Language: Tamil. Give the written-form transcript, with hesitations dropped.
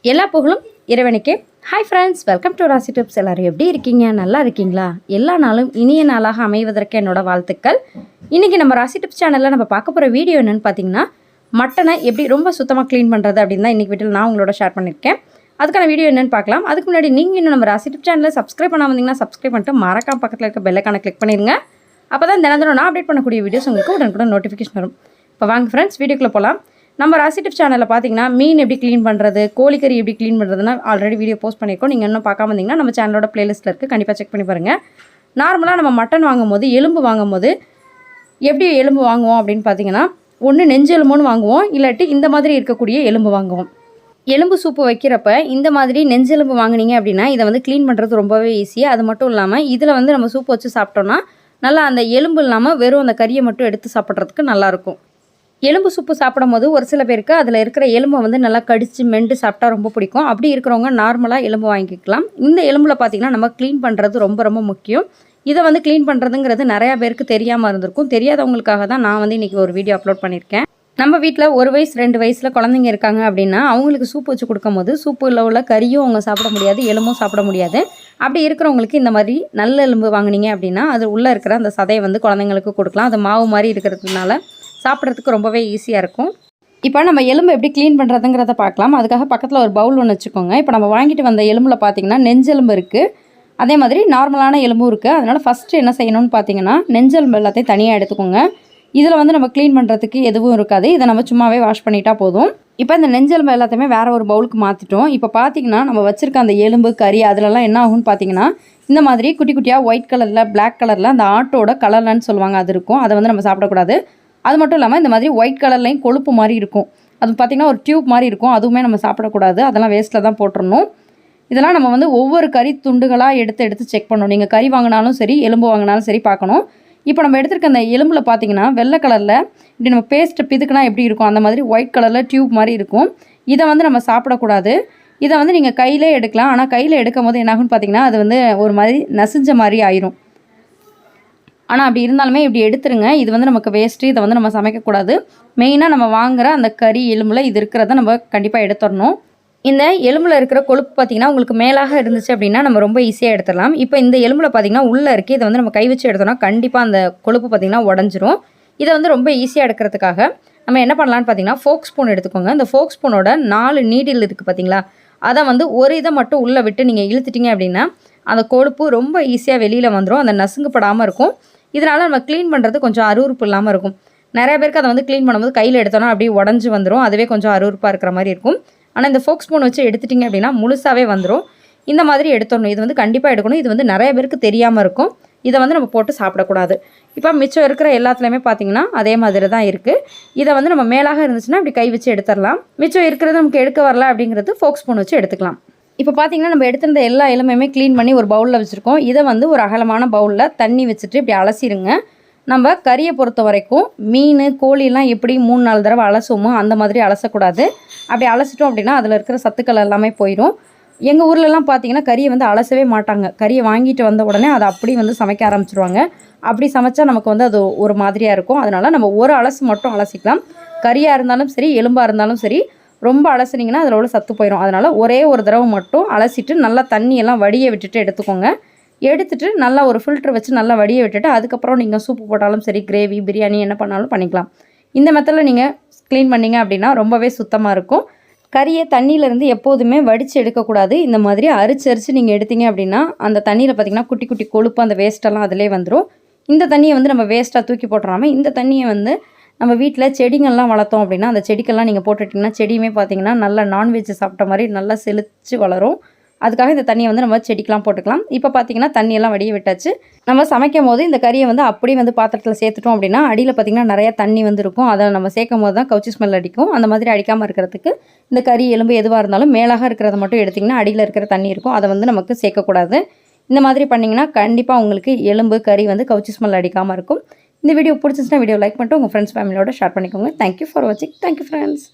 எல்லா புகழும் இறைவனுக்கே. ஹாய் ஃப்ரெண்ட்ஸ், வெல்கம் டு ராசி டிப்ஸ். எல்லோரும் எப்படி இருக்கீங்க? நல்லா இருக்கீங்களா? எல்லா நாளும் இனிய நாளாக அமைவதற்கு என்னோட வாழ்த்துக்கள். இன்றைக்கி நம்ம ராசி டிப்ஸ் சேனலில் நம்ம பார்க்க போகிற வீடியோ என்னென்னு பார்த்தீங்கன்னா, மட்டனை எப்படி ரொம்ப சுத்தமாக க்ளீன் பண்ணுறது அப்படின்னு தான் இன்றைக்கி வீட்டில் நான் உங்களோட ஷேர் பண்ணியிருக்கேன். அதுக்கான வீடியோ என்னென்னு பார்க்கலாம். அதுக்கு முன்னாடி நீங்கள் இன்னும் நம்ம ராசி டிப்ஸ் சேனலில் சப்ஸ்கிரைப் பண்ணாமல் வந்தீங்கன்னா சப்ஸ்கிரைப் பண்ணிட்டு மறக்காம பக்கத்தில் இருக்க பெல்லைக்கான கிளிக் பண்ணிடுங்க. அப்போ தான் தினம் நான் அப்டேட் பண்ணக்கூடிய வீடியோஸ் உங்களுக்கு உடனுக்குடன் நோட்டிஃபிகேஷன் வரும். இப்போ வாங்க ஃப்ரெண்ட்ஸ், வீடியோக்குள்ளே போகலாம். நம்ம ராசி டிப்ஸ் சேனலில் பார்த்தீங்கன்னா மீன் எப்படி க்ளீன் பண்ணுறது, கோழிக்கறி எப்படி க்ளீன் பண்ணுறதுன்னா ஆல்ரெடி வீடியோ போஸ்ட் பண்ணியிருக்கோம். நீங்கள் இன்னும் பார்க்காம வந்தீங்கன்னா நம்ம சேனலோட பிளேலிஸ்ட்டில் இருக்குது, கண்டிப்பாக செக் பண்ணி பாருங்கள். நார்மலாக நம்ம மட்டன் வாங்கும்போது எலும்பு வாங்கும்போது எப்படி எலும்பு வாங்குவோம் அப்படின்னு பார்த்தீங்கன்னா, ஒன்று நெஞ்சு எலும்புன்னு வாங்குவோம், இல்லாட்டி இந்த மாதிரி இருக்கக்கூடிய எலும்பு வாங்குவோம். எலும்பு சூப்பு வைக்கிறப்ப இந்த மாதிரி நெஞ்செலும்பு வாங்கினீங்க அப்படின்னா இதை வந்து க்ளீன் பண்ணுறது ரொம்பவே ஈஸியாக. அது மட்டும் இல்லாமல் இதில் வந்து நம்ம சூப்பு வச்சு சாப்பிட்டோன்னா நல்லா அந்த எலும்பு இல்லாமல் வெறும் அந்த கறியை மட்டும் எடுத்து சாப்பிட்றதுக்கு நல்லாயிருக்கும். எலும்பு சூப்பு சாப்பிடும் போது ஒரு சில பேருக்கு அதில் இருக்கிற எலும்பை வந்து நல்லா கடித்து மெண்டு சாப்பிட்டா ரொம்ப பிடிக்கும். அப்படி இருக்கிறவங்க நார்மலாக எலும்பு வாங்கிக்கலாம். இந்த எலும்பில் பார்த்திங்கன்னா நம்ம க்ளீன் பண்ணுறது ரொம்ப ரொம்ப முக்கியம். இதை வந்து க்ளீன் பண்ணுறதுங்கிறது நிறையா பேருக்கு தெரியாமல் இருந்திருக்கும். தெரியாதவங்களுக்காக தான் நான் வந்து இன்றைக்கி ஒரு வீடியோ அப்லோட் பண்ணியிருக்கேன். நம்ம வீட்டில் 1 வயசு 2 வயசில் குழந்தைங்க இருக்காங்க அப்படின்னா அவங்களுக்கு சூப்பு வச்சு கொடுக்கும்போது சூப்பில் உள்ள கறியும் அவங்க சாப்பிட முடியாது, எலும்பும் சாப்பிட முடியாது. அப்படி இருக்கிறவங்களுக்கு இந்த மாதிரி நல்ல எலும்பு வாங்கினீங்க அப்படின்னா அது உள்ளே இருக்கிற அந்த சதையை வந்து குழந்தைங்களுக்கு கொடுக்கலாம். அது மாவு மாதிரி இருக்கிறதுனால சாப்பிட்றதுக்கு ரொம்பவே ஈஸியாக இருக்கும். இப்போ நம்ம எலும்பு எப்படி க்ளீன் பண்ணுறதுங்கிறத பார்க்கலாம். அதுக்காக பக்கத்தில் ஒரு பவுல் ஒன்று வச்சுக்கோங்க. இப்போ நம்ம வாங்கிட்டு வந்த எலும்பில் பார்த்திங்கன்னா நெஞ்செலும்பு இருக்குது, அதே மாதிரி நார்மலான எலும்பும் இருக்குது. அதனால் ஃபஸ்ட்டு என்ன செய்யணும்னு பார்த்தீங்கன்னா நெஞ்செலும்பு எல்லாத்தையும் தனியாக எடுத்துக்கோங்க. இதில் வந்து நம்ம க்ளீன் பண்ணுறதுக்கு எதுவும் இருக்காது, இதை நம்ம சும்மாவே வாஷ் பண்ணிட்டா போதும். இப்போ இந்த நெஞ்செலும்பு எல்லாத்தையுமே வேறு ஒரு பவுலுக்கு மாற்றிட்டோம். இப்போ பார்த்திங்கன்னா நம்ம வச்சுருக்க அந்த எலும்பு கறி அதிலலாம் என்ன ஆகும்னு பார்த்தீங்கன்னா இந்த மாதிரி குட்டி குட்டியாக ஒயிட் கலரில் பிளாக் கலரில் அந்த ஆட்டோட கலர்லன்னு சொல்லுவாங்க அது இருக்கும். அதை வந்து நம்ம சாப்பிடக்கூடாது. அது மட்டும் இல்லாமல் இந்த மாதிரி ஒயிட் கலர்லையும் கொழுப்பு மாதிரி இருக்கும், அது பார்த்திங்கன்னா ஒரு டியூப் மாதிரி இருக்கும், அதுவுமே நம்ம சாப்பிடக்கூடாது. அதெல்லாம் வேஸ்ட்டில் தான் போட்டுடணும். இதெல்லாம் நம்ம வந்து ஒவ்வொரு கறி துண்டுகளாக எடுத்து செக் பண்ணணும். நீங்கள் கறி வாங்கினாலும் சரி எலும்பு வாங்கினாலும் சரி பார்க்கணும். இப்போ நம்ம எடுத்துருக்க அந்த எலும்பில் பார்த்திங்கன்னா வெள்ளை கலரில் இப்படி நம்ம பேஸ்ட்டு பிதுக்குனா எப்படி இருக்கும் அந்த மாதிரி ஒயிட் கலரில் டியூப் மாதிரி இருக்கும். இதை வந்து நம்ம சாப்பிடக்கூடாது. இதை வந்து நீங்கள் கையிலே எடுக்கலாம். ஆனால் கையில் எடுக்கும் போது என்னாகும்னு பார்த்திங்கன்னா அது வந்து ஒரு மாதிரி நசிஞ்ச மாதிரி ஆயிரும். ஆனால் அப்படி இருந்தாலுமே இப்படி எடுத்துருங்க. இது வந்து நமக்கு வேஸ்ட்டு, இதை வந்து நம்ம சமைக்கக்கூடாது. மெயினாக நம்ம வாங்குகிற அந்த கறி எலும்பில் இது இருக்கிறத நம்ம கண்டிப்பாக எடுத்துடணும். இந்த எலும்பில் இருக்கிற கொழுப்பு பார்த்திங்கன்னா உங்களுக்கு மேலாக இருந்துச்சு அப்படின்னா நம்ம ரொம்ப ஈஸியாக எடுத்துடலாம். இப்போ இந்த எலும்பில் பார்த்திங்கன்னா உள்ளே இருக்குது, இதை வந்து நம்ம கை வச்சு எடுத்தோம்னா கண்டிப்பாக அந்த கொழுப்பு பார்த்திங்கன்னா உடஞ்சிரும். இதை வந்து ரொம்ப ஈஸியாக எடுக்கிறதுக்காக நம்ம என்ன பண்ணலான்னு பார்த்திங்கன்னா ஃபோக் ஸ்பூன் எடுத்துக்கோங்க. இந்த ஃபோக் ஸ்பூனோட 4 நீடில் இருக்குது பார்த்திங்களா, அதை வந்து ஒரு இதை மட்டும் உள்ளே விட்டு நீங்கள் இழுத்துட்டிங்க அப்படின்னா அந்த கொழுப்பு ரொம்ப ஈஸியாக வெளியில் வந்துடும், அந்த நசுங்குப்படாமல் இருக்கும். இதனால் நம்ம க்ளீன் பண்ணுறது கொஞ்சம் அருவருப்பு இல்லாமல் இருக்கும். நிறைய பேருக்கு அதை வந்து க்ளீன் பண்ணும்போது கையில் எடுத்தோன்னா அப்படியே உடஞ்சி வந்துடும், அதுவே கொஞ்சம் அருவருப்பாக இருக்கிற மாதிரி இருக்கும். ஆனால் இந்த ஃபோக் ஸ்பூன் வச்சு எடுத்துட்டிங்க அப்படின்னா முழுசாகவே வந்துடும். இந்த மாதிரி எடுத்துடணும். இது வந்து கண்டிப்பாக எடுக்கணும். இது வந்து நிறைய பேருக்கு தெரியாமல் இருக்கும். இதை வந்து நம்ம போட்டு சாப்பிடக்கூடாது. இப்போ மிச்சம் இருக்கிற எல்லாத்துலேயுமே பார்த்திங்கன்னா அதே மாதிரி தான் இருக்குது. இதை வந்து நம்ம மேலாக இருந்துச்சுன்னா இப்படி கை வச்சு எடுத்துடலாம். மிச்சம் இருக்கிறது நமக்கு எடுக்க வரல அப்படிங்கிறது ஃபோக் ஸ்பூன் வச்சு எடுத்துக்கலாம். இப்போ பார்த்திங்கன்னா நம்ம எடுத்திருந்த எல்லா எலும்பையுமே க்ளீன் பண்ணி ஒரு பவுலில் வச்சுருக்கோம். இதை வந்து ஒரு அகலமான பவுலில் தண்ணி வச்சுட்டு இப்படி அலசிடுங்க. நம்ம கறியை பொறுத்த வரைக்கும் மீன் கோழிலாம் எப்படி 3-4 தடவை அலசுவோமோ அந்த மாதிரி அலசக்கூடாது. அப்படி அலசிட்டோம் அப்படின்னா அதில் இருக்கிற சத்துக்கள் எல்லாமே போயிடும். எங்கள் ஊர்லலாம் பார்த்திங்கன்னா கறியை வந்து அலசவே மாட்டாங்க. கறியை வாங்கிட்டு வந்த உடனே அதை அப்படி வந்து சமைக்க ஆரம்பிச்சிருவாங்க. அப்படி சமைச்சா நமக்கு வந்து அது ஒரு மாதிரியாக இருக்கும். அதனால் நம்ம ஒரு அலசு மட்டும் அலசிக்கலாம். கறியாக இருந்தாலும் சரி எலும்பாக இருந்தாலும் சரி ரொம்ப அலசினீங்கன்னா அதில் உள்ள சத்து போயிடும். அதனால் ஒரே ஒரு தடவை மட்டும் அலசிட்டு நல்லா தண்ணியெல்லாம் வடிய விட்டுட்டு எடுத்துக்கோங்க. எடுத்துகிட்டு நல்லா ஒரு ஃபில்ட்ரு வச்சு நல்லா வடிய விட்டுட்டு அதுக்கப்புறம் நீங்கள் சூப்பு போட்டாலும் சரி கிரேவி பிரியாணி என்ன பண்ணாலும் பண்ணிக்கலாம். இந்த மெத்தடில் நீங்கள் க்ளீன் பண்ணிங்க அப்படின்னா ரொம்பவே சுத்தமாக இருக்கும். கறியை தண்ணியிலேருந்து எப்போதுமே வடித்து எடுக்கக்கூடாது. இந்த மாதிரி அரிச்சு நீங்கள் எடுத்தீங்க அப்படின்னா அந்த தண்ணியில் பார்த்திங்கன்னா குட்டி குட்டி கொழுப்பு அந்த வேஸ்ட்டெல்லாம் அதிலே வந்துடும். இந்த தண்ணியை வந்து நம்ம வேஸ்ட்டாக தூக்கி போட்டுறாமல் இந்த தண்ணியை வந்து நம்ம வீட்டில் செடிங்கள்லாம் வளர்த்தோம் அப்படின்னா அந்த செடிக்கெல்லாம் நீங்கள் போட்டுட்டிங்கன்னா செடியுமே பார்த்திங்கன்னா நல்லா நான்வெஜ் சாப்பிட்ட மாதிரி நல்லா செழித்து வளரும். அதுக்காக இந்த தண்ணியை வந்து நம்ம செடிக்கெலாம் போட்டுக்கலாம். இப்போ பார்த்திங்கன்னா தண்ணியெல்லாம் வடிய விட்டாச்சு. நம்ம சமைக்கும் போது இந்த கறியை வந்து அப்படியே வந்து பாத்திரத்தில் சேர்த்துட்டோம் அப்படின்னா அடியில் பார்த்திங்கன்னா நிறையா தண்ணி வந்து இருக்கும். அதை நம்ம சேர்க்கும் போது தான் கவுச்சி ஸ்மெல் அடிக்கும். அந்த மாதிரி அடிக்காமல் இருக்கிறதுக்கு இந்த கறி எலும்பு எதுவாக இருந்தாலும் மேலாக இருக்கிறத மட்டும் எடுத்திங்கன்னா அடியில் இருக்கிற தண்ணி இருக்கும், அதை வந்து நமக்கு சேர்க்கக்கூடாது. இந்த மாதிரி பண்ணிங்கன்னா கண்டிப்பாக உங்களுக்கு எலும்பு கறி வந்து கவுச்சி ஸ்மெல் அடிக்காமல் இருக்கும். இந்த வீடியோ பிடிச்சிச்சுன்னா வீடியோ லைக் பண்ணிட்டு உங்கள் ஃப்ரெண்ட்ஸ் ஃபேமிலியோட ஷேர் பண்ணிக்கோங்க. தேங்க்யூ ஃபார் வாட்சிங். Thank you friends.